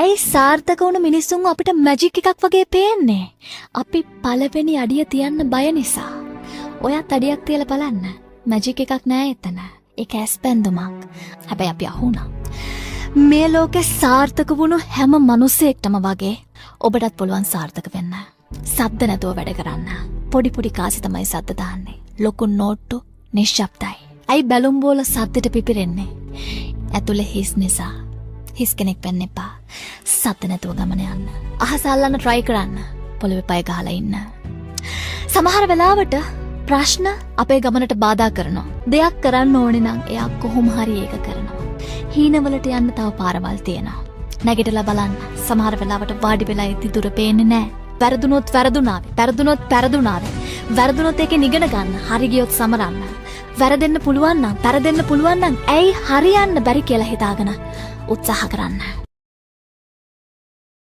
ඇයි සාර්ථක වුණු මිනිස්සුන් අපිට මැජික් එකක් වගේ පේන්නේ? අපි පළවෙනි අඩිය තියන්න බය නිසා. ඔයත් අඩියක් තියලා බලන්න. මැජික් එකක් නෑ එතන. ඒක ඇස්පැන්දුමක්. හැබැයි අපි අහුණා. මේ ලෝකේ සාර්ථක වුණු හැම මිනිසෙක්ටම වගේ ඔබටත් පුළුවන් සාර්ථක වෙන්න. සද්ද නැතුව වැඩ කරන්න. පොඩි පොඩි කාසි තමයි සද්ද දාන්නේ. ලොකු නෝට්ටු නිශ්ශබ්දයි. ඇයි බැලුම් බෝල සද්දට පිපිරෙන්නේ? ඇතුලේ හිස් නිසා. හිස් කෙනෙක් වෙන්න එපා. සද්ද නැතුව ගමන යන්න. අහස අල්ලන්න try කරන්න. පොළවේ පය ගහලා ඉන්න. සමහර වෙලාවට ප්‍රශ්න අපේ ගමනට බාධා කරනවා. දෙයක් කරන්න ඕනේ නම් එයා කොහොම හරි ඒක කරනවා. හීනවලට යන්න තව පාරවල් තියෙනවා. නැගිටලා බලන්න. සමහර වෙලාවට වාඩි වෙලා ඉති දුර පේන්නේ නැහැ. වැරදුනොත් වැරදුනාවේ. වැරදුනොත් පෙරදුනාවේ. වැරදුනොත් ඒකෙන් ඉගෙන ගන්න. හරි ගියොත් සමරන්න. වැරදෙන්න පුළුවන් නම්, පෙරදෙන්න පුළුවන් නම් ඇයි හරියන්න බැරි කියලා හිතාගෙන උත්සාහ කරන්න.